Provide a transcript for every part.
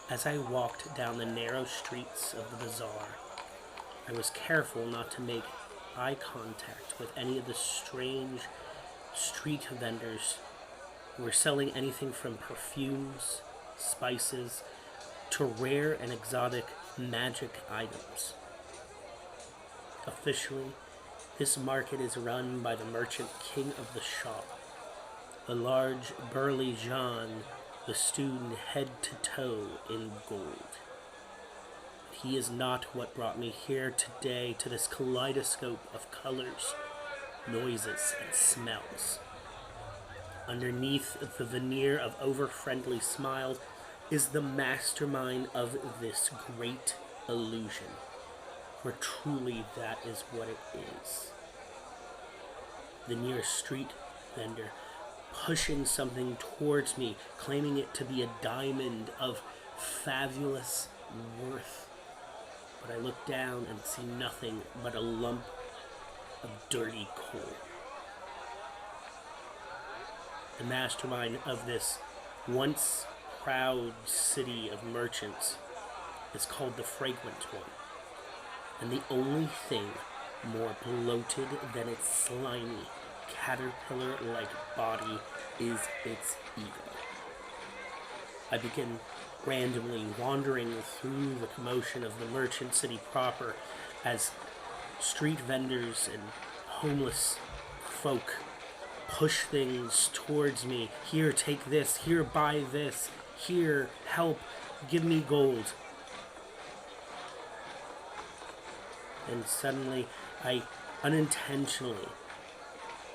As I walked down the narrow streets of the bazaar, I was careful not to make eye contact with any of the strange street vendors who were selling anything from perfumes, spices, to rare and exotic magic items. Officially, this market is run by the merchant king of the shop, a large, burly Jean festooned head to toe in gold. He is not what brought me here today to this kaleidoscope of colors, noises, and smells. Underneath the veneer of over-friendly smiles is the mastermind of this great illusion, for truly that is what it is. The nearest street vendor pushing something towards me, claiming it to be a diamond of fabulous worth. But I look down and see nothing but a lump of dirty coal. The mastermind of this once proud city of merchants is called the Fragrant one, and the only thing more bloated than its slimy, caterpillar-like body is its ego. I begin randomly wandering through the commotion of the merchant city proper as street vendors and homeless folk push things towards me. Here, take this. Here, buy this. Here, help. Give me gold. And suddenly, I unintentionally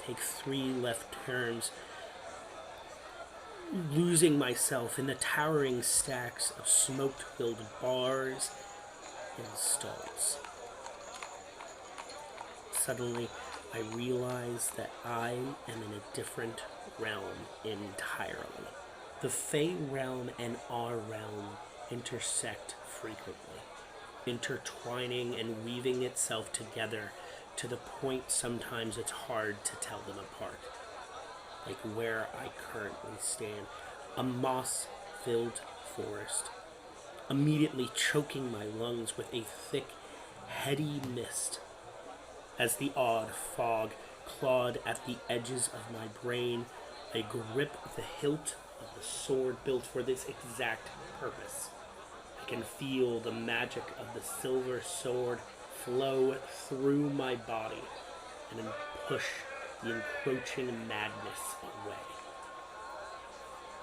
take 3 left turns, losing myself in the towering stacks of smoke-filled bars and stalls. Suddenly, I realize that I am in a different realm entirely. The Fey realm and our realm intersect frequently, intertwining and weaving itself together to the point sometimes it's hard to tell them apart. Like where I currently stand, a moss-filled forest, immediately choking my lungs with a thick, heady mist as the odd fog clawed at the edges of my brain. I grip the hilt of the sword built for this exact purpose. I can feel the magic of the silver sword flow through my body and then push the encroaching madness away.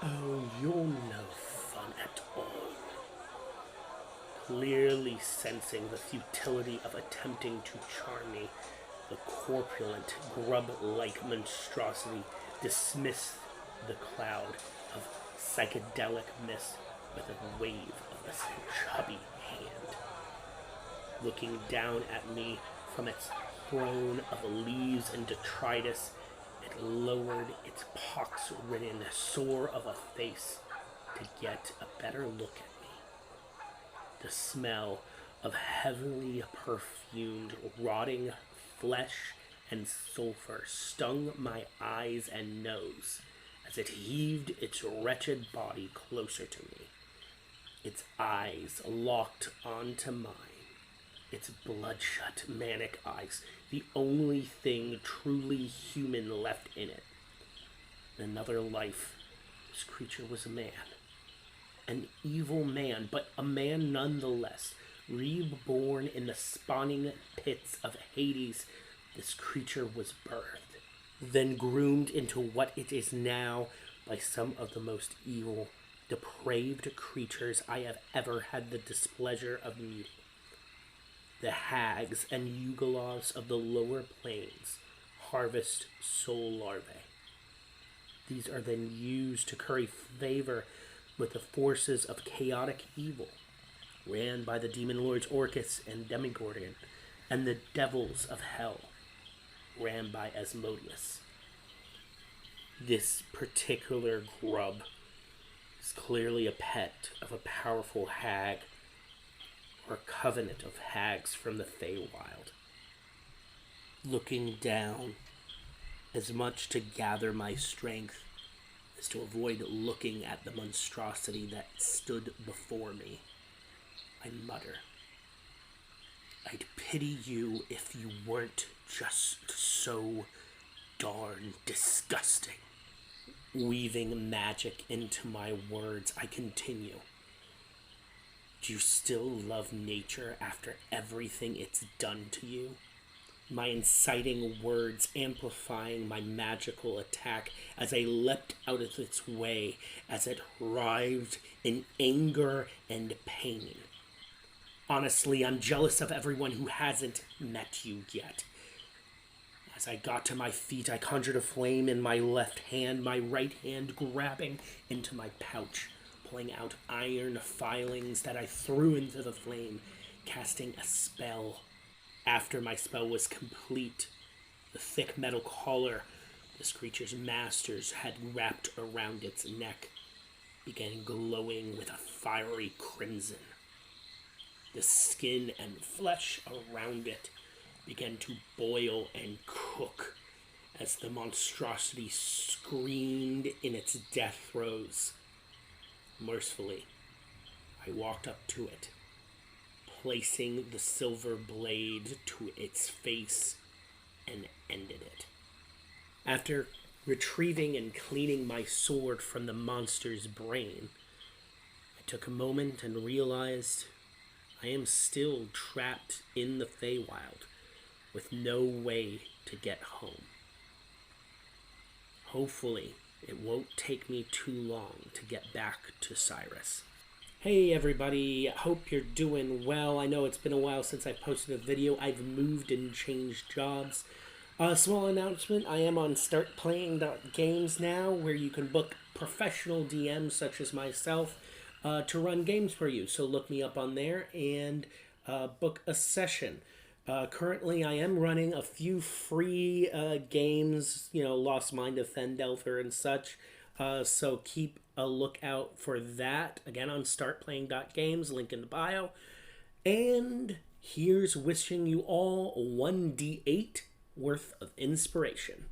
Oh, you're no fun at all. Clearly sensing the futility of attempting to charm me, the corpulent, grub-like monstrosity dismissed the cloud of psychedelic mist with a wave of a chubby hand. Looking down at me from its throne of leaves and detritus, it lowered its pox-ridden sore of a face to get a better look at me. The smell of heavily perfumed, rotting flesh and sulfur stung my eyes and nose as it heaved its wretched body closer to me. Its eyes locked onto mine. Its bloodshot, manic eyes, the only thing truly human left in it. In another life, this creature was a man. An evil man, but a man nonetheless. Reborn in the spawning pits of Hades, this creature was birthed, then groomed into what it is now by some of the most evil, depraved creatures I have ever had the displeasure of meeting. The hags and yugalovs of the lower plains harvest soul larvae. These are then used to curry favor with the forces of chaotic evil, ran by the demon lords Orcus and Demigorgon, and the devils of hell, ran by Asmodeus. This particular grub is clearly a pet of a powerful hag, or a covenant of hags from the Feywild. Looking down, as much to gather my strength as to avoid looking at the monstrosity that stood before me, I mutter, I'd pity you if you weren't just so darn disgusting. Weaving magic into my words, I continue. Do you still love nature after everything it's done to you? My inciting words amplifying my magical attack as I leapt out of its way as it writhed in anger and pain. Honestly, I'm jealous of everyone who hasn't met you yet. As I got to my feet, I conjured a flame in my left hand, my right hand grabbing into my pouch, pulling out iron filings that I threw into the flame, casting a spell. After my spell was complete, the thick metal collar this creature's masters had wrapped around its neck began glowing with a fiery crimson. The skin and flesh around it began to boil and cook as the monstrosity screamed in its death throes. Mercifully, I walked up to it, placing the silver blade to its face, and ended it. After retrieving and cleaning my sword from the monster's brain, I took a moment and realized I am still trapped in the Feywild with no way to get home. Hopefully, it won't take me too long to get back to Cyrus. Hey everybody, hope you're doing well. I know it's been a while since I posted a video. I've moved and changed jobs. Small announcement, I am on startplaying.games now, where you can book professional DMs such as myself to run games for you. So look me up on there and book a session. Currently, I am running a few free games, Lost Mind of Fendelfer and such. So keep a lookout for that. Again, on startplaying.games, link in the bio. And here's wishing you all 1d8 worth of inspiration.